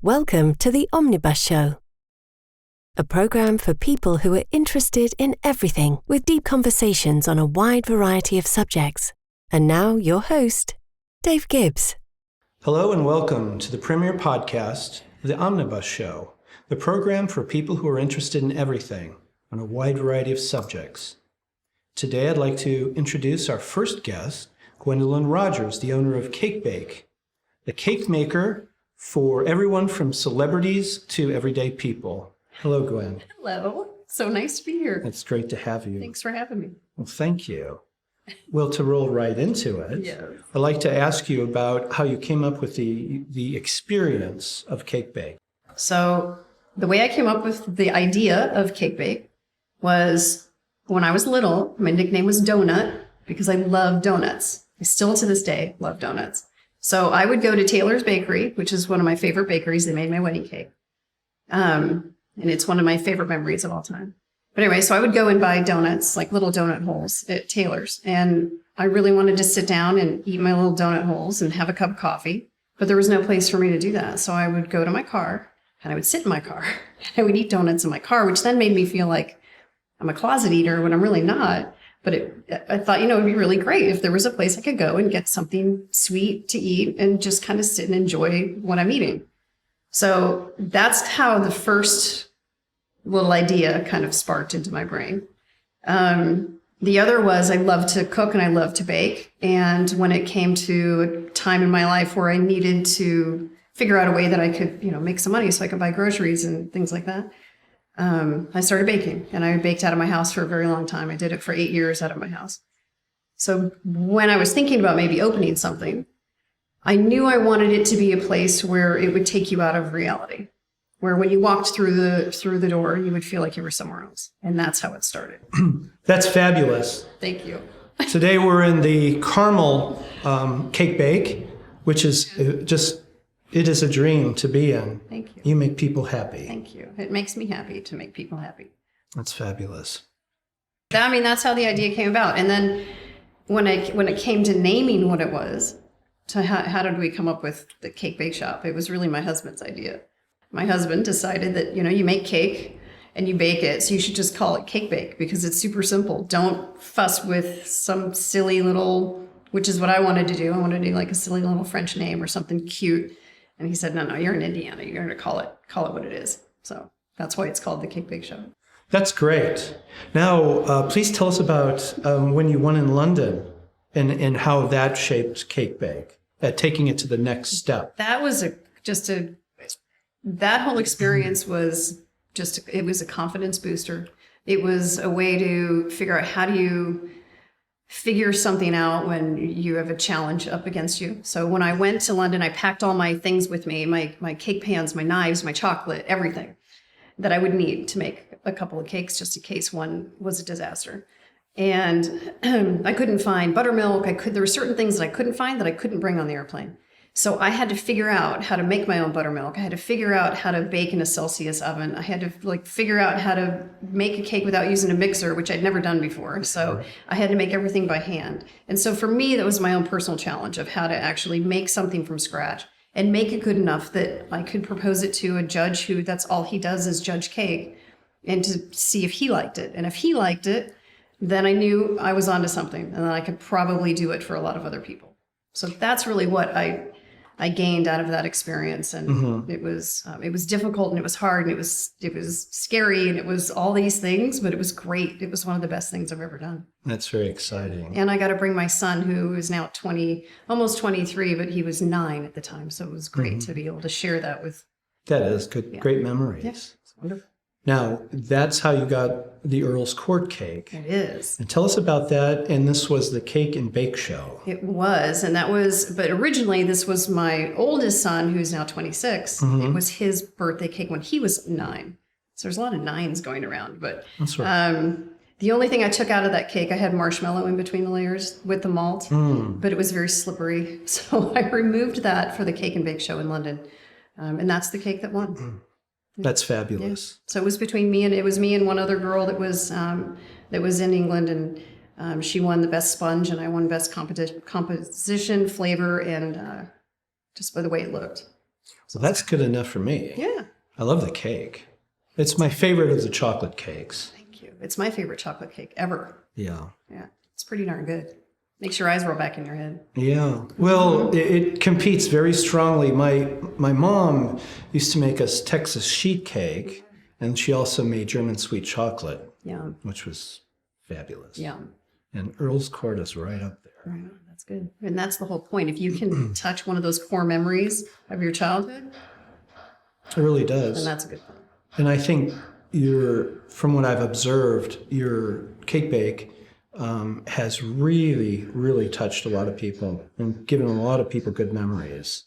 Welcome to the Omnibus Show, a program for people who are interested in everything with deep conversations on a wide variety of subjects. And now your host, Dave Gibbs. Hello and welcome to the premiere podcast of the Omnibus Show, the program for people who are interested in everything on a wide variety of subjects. Today I'd like to introduce our first guest, Gwendolyn Rogers, the owner of Cake Bake, the cake maker for everyone from celebrities to everyday people. Hello, Gwen. Hello. So nice to be here. It's great to have you. Thanks for having me. Well, thank you. Well, to roll right into it, Yes. I'd like to ask you about how you came up with the experience of Cake Bake. So the way I came up with the idea of Cake Bake was when I was little, my nickname was Donut because I love donuts. I still to this day love donuts. So I would go to Taylor's Bakery, which is one of my favorite bakeries. They made my wedding cake. And it's one of my favorite memories of all time. But anyway, so I would go and buy donuts, like little donut holes at Taylor's. And I really wanted to sit down and eat my little donut holes and have a cup of coffee. But there was no place for me to do that. So I would go to my car and I would sit in my car. And I would eat donuts in my car, which then made me feel like I'm a closet eater when I'm really not. But I thought, it'd be really great if there was a place I could go and get something sweet to eat and just kind of sit and enjoy what I'm eating. So that's how the first little idea kind of sparked into my brain. The other was I love to cook and I love to bake. And when it came to a time in my life where I needed to figure out a way that I could, make some money so I could buy groceries and things like that, I started baking, and I baked out of my house for a very long time. I did it for 8 years out of my house. So when I was thinking about maybe opening something, I knew I wanted it to be a place where it would take you out of reality, where when you walked through the door, you would feel like you were somewhere else. And that's how it started. That's fabulous. Thank you. Today we're in the Carmel Cake Bake, which is it is a dream to be in. Thank you. You make people happy. Thank you. It makes me happy to make people happy. That's fabulous. That's how the idea came about. And then when it came to naming what it was, to how did we come up with the Cake Bake Shop? It was really my husband's idea. My husband decided that, you make cake and you bake it, so you should just call it Cake Bake because it's super simple. Don't fuss with some silly little, which is what I wanted to do. I wanted to do like a silly little French name or something cute. And he said, no, you're in Indiana. You're going to call it what it is. So that's why it's called the Cake Bake Show. That's great. Now, please tell us about when you won in London and how that shaped Cake Bake, taking it to the next step. That was that whole experience was it was a confidence booster. It was a way to figure out how do you figure something out when you have a challenge up against you. So when I went to London, I packed all my things with me, my cake pans, my knives, my chocolate, everything that I would need to make a couple of cakes just in case one was a disaster. And I couldn't find buttermilk. There were certain things that I couldn't find that I couldn't bring on the airplane. So I had to figure out how to make my own buttermilk. I had to figure out how to bake in a Celsius oven. I had to figure out how to make a cake without using a mixer, which I'd never done before. So I had to make everything by hand. And so for me, that was my own personal challenge of how to actually make something from scratch and make it good enough that I could propose it to a judge who that's all he does is judge cake and to see if he liked it. And if he liked it, then I knew I was onto something and then I could probably do it for a lot of other people. So that's really what I gained out of that experience, and it was difficult and it was hard and it was scary and it was all these things, but it was great. It was one of the best things I've ever done. That's very exciting. And I got to bring my son, who is now 20, almost 23, but he was 9 at the time, so it was great to be able to share that with. That is good, yeah. Great memories. Yeah, it's wonderful. Now, that's how you got the Earl's Court cake. It is. And tell us about that. And this was the Cake and Bake Show. It was. And but originally this was my oldest son, who's now 26. It was his birthday cake when he was 9. So there's a lot of 9s going around. But that's right. The only thing I took out of that cake, I had marshmallow in between the layers with the malt, but it was very slippery. So I removed that for the Cake and Bake Show in London. And that's the cake that won. That's fabulous. Yeah. So it was me and one other girl that was in England, and she won the best sponge, and I won best composition, flavor, and just by the way it looked. So that's good enough for me. Yeah. I love the cake. It's my favorite of the chocolate cakes. Thank you. It's my favorite chocolate cake ever. Yeah. Yeah. It's pretty darn good. Makes your eyes roll back in your head. Yeah. Well, it competes very strongly. My mom used to make us Texas sheet cake, and she also made German sweet chocolate, Yeah. which was fabulous. Yeah. And Earl's Court is right up there. Right. That's good. And that's the whole point. If you can touch one of those core memories of your childhood, It really does. then that's a good thing. And I think from what I've observed, your cake bake has really, really touched a lot of people and given a lot of people good memories.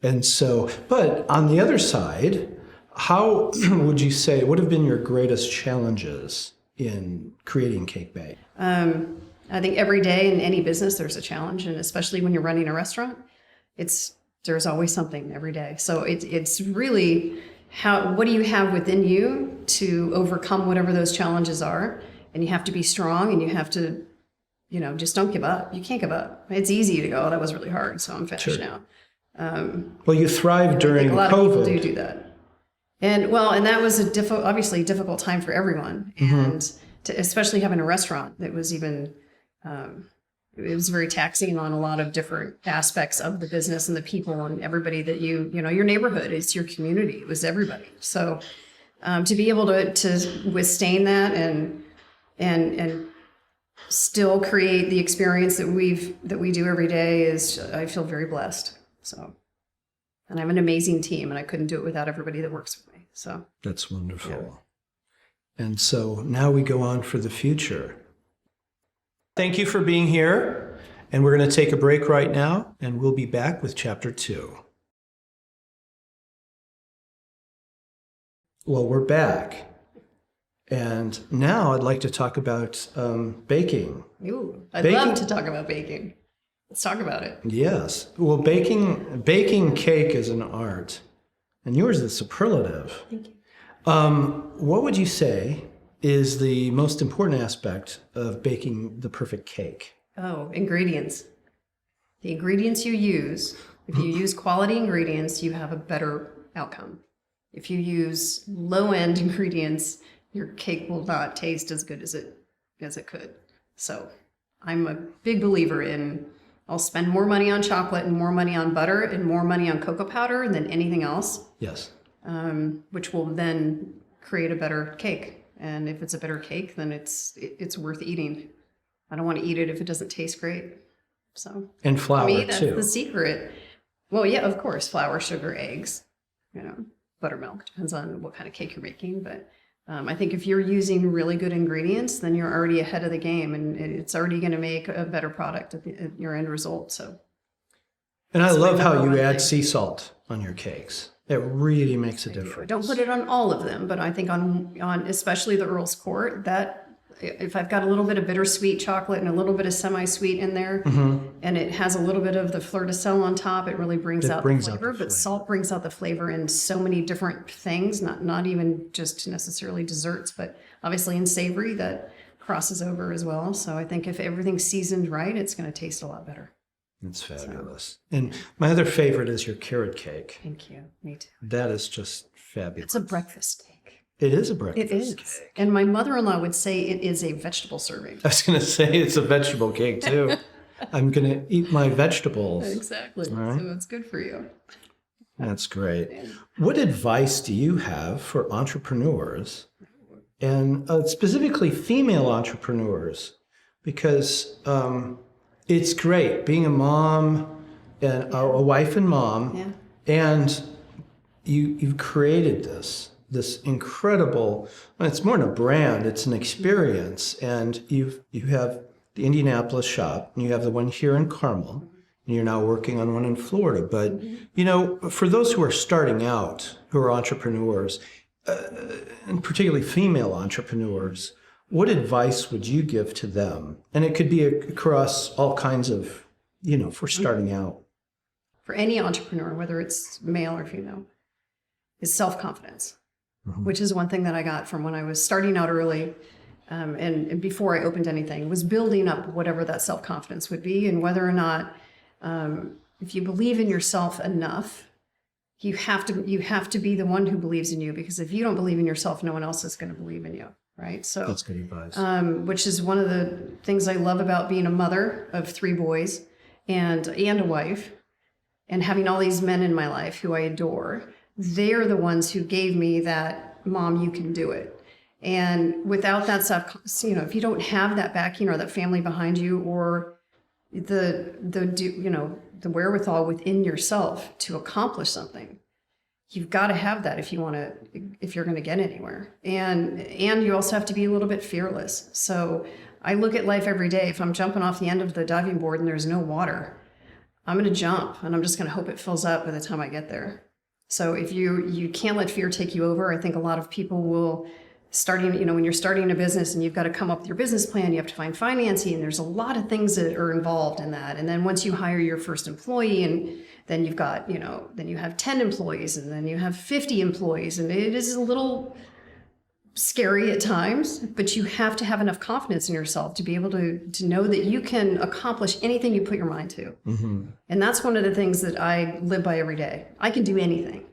And so, but on the other side, how would you say, what have been your greatest challenges in creating cake bake? I think every day in any business, there's a challenge. And especially when you're running a restaurant, there's always something every day. So it's really what do you have within you to overcome whatever those challenges are? And you have to be strong and you have to, just don't give up. You can't give up. It's easy to go, that was really hard, so I'm finished now. Well, you thrived during a lot COVID. of people do that. And that was obviously a difficult time for everyone. And especially having a restaurant that was even, it was very taxing on a lot of different aspects of the business and the people and everybody that your neighborhood, it's your community, it was everybody. So to be able to withstand that and still create the experience that we do every day I feel very blessed. So, and I have an amazing team and I couldn't do it without everybody that works with me. So That's wonderful. Yeah. And so now we go on for the future. Thank you for being here. And we're going to take a break right now and we'll be back with chapter 2. Well, we're back. And now I'd like to talk about baking. Ooh, I'd love to talk about baking. Let's talk about it. Yes. Well, baking cake is an art, and yours is superlative. Thank you. What would you say is the most important aspect of baking the perfect cake? Oh, ingredients. The ingredients you use, if you use quality ingredients, you have a better outcome. If you use low-end ingredients, your cake will not taste as good as it could. So I'm a big believer in I'll spend more money on chocolate and more money on butter and more money on cocoa powder than anything else. Yes. Which will then create a better cake. And if it's a better cake, then it's worth eating. I don't want to eat it if it doesn't taste great. So and flour for me, that's too. the secret. Well, yeah, of course, flour, sugar, eggs, buttermilk. Depends on what kind of cake you're making, but I think if you're using really good ingredients, then you're already ahead of the game, and it's already going to make a better product at your end result. So, and I love how you add sea salt on your cakes. It really makes a difference. Don't put it on all of them, but I think on especially the Earl's Court, that if I've got a little bit of bittersweet chocolate and a little bit of semi-sweet in there, and it has a little bit of the fleur de sel on top, it really brings out the flavor. But salt brings out the flavor in so many different things, not even just necessarily desserts, but obviously in savory that crosses over as well. So I think if everything's seasoned right, it's going to taste a lot better. It's fabulous. And my other favorite is your carrot cake. Thank you. Me too. That is just fabulous. It's a breakfast cake. It is a breakfast It is. cake. And my mother-in-law would say it is a vegetable serving. I was going to say it's a vegetable cake too. I'm going to eat my vegetables. Exactly. All right. So it's good for you. That's great. What advice do you have for entrepreneurs and specifically female entrepreneurs? Because it's great being a mom and a wife and mom, and you've created this incredible, well, it's more than a brand, it's an experience. And you have the Indianapolis shop, and you have the one here in Carmel, and you're now working on one in Florida. But, for those who are starting out, who are entrepreneurs, and particularly female entrepreneurs, what advice would you give to them? And it could be across all kinds of, for starting out. For any entrepreneur, whether it's male or female, is self-confidence. Which is one thing that I got from when I was starting out early and before I opened anything, was building up whatever that self-confidence would be, and whether or not, if you believe in yourself enough, you have to be the one who believes in you, because if you don't believe in yourself, no one else is going to believe in you. Right. So that's good advice. Which is one of the things I love about being a mother of 3 boys and a wife, and having all these men in my life who I adore. They're the ones who gave me that, Mom, you can do it. And without that stuff, if you don't have that backing or that family behind you, or the wherewithal within yourself to accomplish something, you've got to have that if you're going to get anywhere. And you also have to be a little bit fearless. So I look at life every day. If I'm jumping off the end of the diving board and there's no water, I'm going to jump, and I'm just going to hope it fills up by the time I get there. So if you can't let fear take you over. I think a lot of people will when you're starting a business and you've got to come up with your business plan, you have to find financing, and there's a lot of things that are involved in that. And then once you hire your first employee, and then you've got, then you have 10 employees, and then you have 50 employees, and it is a little scary at times, but you have to have enough confidence in yourself to be able to know that you can accomplish anything you put your mind to. Mm-hmm. And that's one of the things that I live by every day. I can do anything.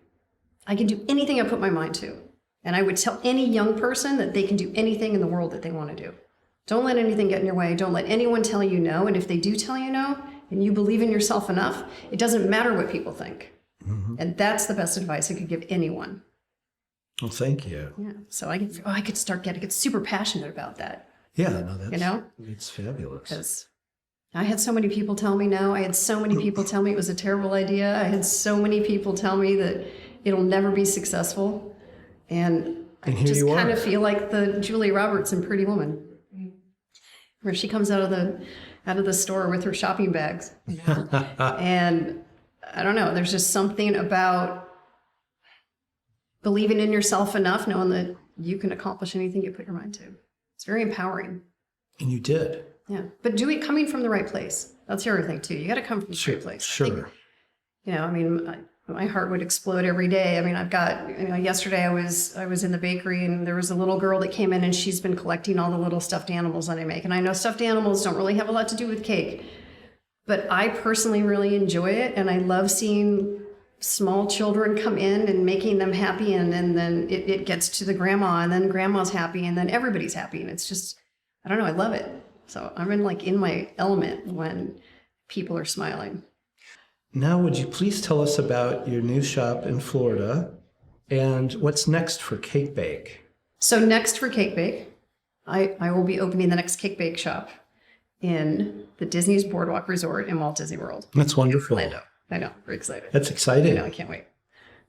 I can do anything I put my mind to. And I would tell any young person that they can do anything in the world that they want to do. Don't let anything get in your way. Don't let anyone tell you no. And if they do tell you no, and you believe in yourself enough, it doesn't matter what people think. Mm-hmm. And that's the best advice I could give anyone. Well, thank you. Yeah. So I could start get super passionate about that. Yeah, no, that's, it's fabulous. Because I had so many people tell me no. I had so many people tell me it was a terrible idea. I had so many people tell me that it'll never be successful. And I just kind of feel like the Julia Roberts in Pretty Woman, where she comes out of the store with her shopping bags. And I don't know, there's just something about believing in yourself enough, knowing that you can accomplish anything you put your mind to. It's very empowering. And you did. Yeah. But do it coming from the right place. That's the other thing too. You got to come from the right place. Sure. I think, my heart would explode every day. I mean, I've got, yesterday I was in the bakery, and there was a little girl that came in, and she's been collecting all the little stuffed animals that I make. And I know stuffed animals don't really have a lot to do with cake, but I personally really enjoy it. And I love seeing small children come in and making them happy. And then it gets to the grandma, and then grandma's happy, and then everybody's happy. And it's just, I don't know, I love it. So I'm in my element when people are smiling. Now, would you please tell us about your new shop in Florida and what's next for Cake Bake? So next for Cake Bake, I will be opening the next Cake Bake shop in the Disney's Boardwalk Resort in Walt Disney World. That's wonderful. Orlando. I know, very excited. That's exciting. I can't wait.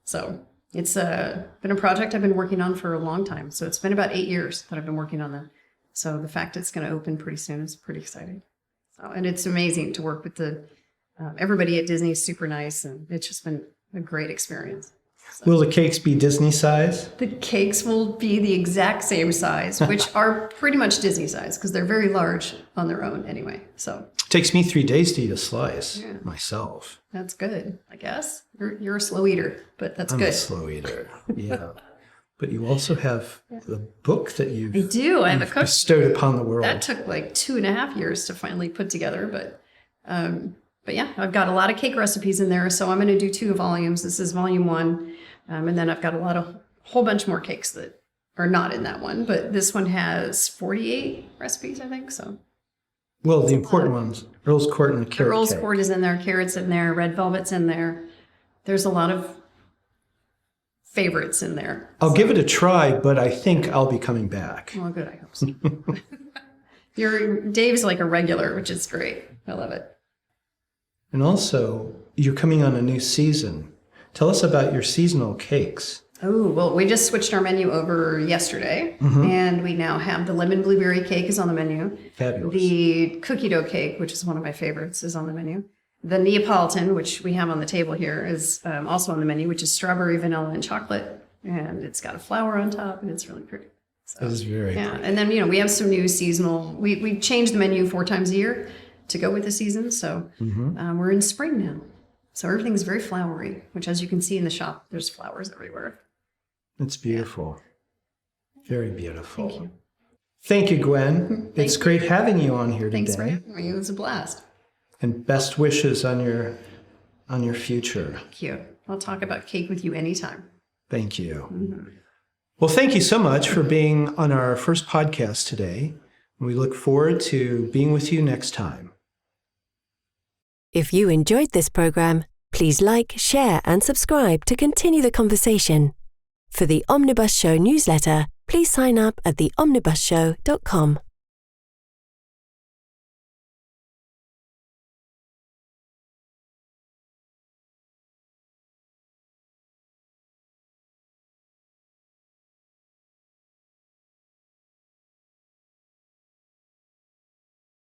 So it's been a project I've been working on for a long time. So it's been about 8 years that I've been working on that. So the fact it's going to open pretty soon is pretty exciting. So, and it's amazing to work with everybody at Disney is super nice, and it's just been a great experience. So, will the cakes be Disney size? The cakes will be the exact same size, which are pretty much Disney size because they're very large on their own anyway. So it takes me 3 days to eat a slice myself. That's good, I guess. You're a slow eater, but that's good. I'm a slow eater, yeah. But you also have the book that you've I have a cookbook bestowed upon the world. That took like 2.5 years to finally put together, but yeah, I've got a lot of cake recipes in there, so I'm going to do 2 volumes. This is volume 1, and then I've got a whole bunch more cakes that are not in that one, but this one has 48 recipes, I think, so. Well, the important ones, Earl's Court and the carrot Earl's cake. Court is in there, carrots in there, red velvet's in there. There's a lot of favorites in there. I'll give it a try, but I think I'll be coming back. Well, good, I hope so. Dave's like a regular, which is great. I love it. And also, you're coming on a new season. Tell us about your seasonal cakes. Oh, well, we just switched our menu over yesterday, and we now have the lemon blueberry cake is on the menu. Fabulous. The cookie dough cake, which is one of my favorites, is on the menu. The Neapolitan, which we have on the table here, is also on the menu, which is strawberry, vanilla, and chocolate. And it's got a flower on top, and it's really pretty. So, it is very pretty. And then, we have some new seasonal. We change the menu 4 times a year to go with the season. So we're in spring now. So everything's very flowery, which as you can see in the shop, there's flowers everywhere. It's beautiful. Yeah. Very beautiful. Thank you. Thank you, Gwen. It's great having you on here today. Thanks for having me. It was a blast. And best wishes on your future. Thank you. I'll talk about cake with you anytime. Thank you. Well, thank you so much for being on our first podcast today. We look forward to being with you next time. If you enjoyed this program, please like, share, and subscribe to continue the conversation. For the Omnibus Show newsletter, please sign up at theomnibusshow.com.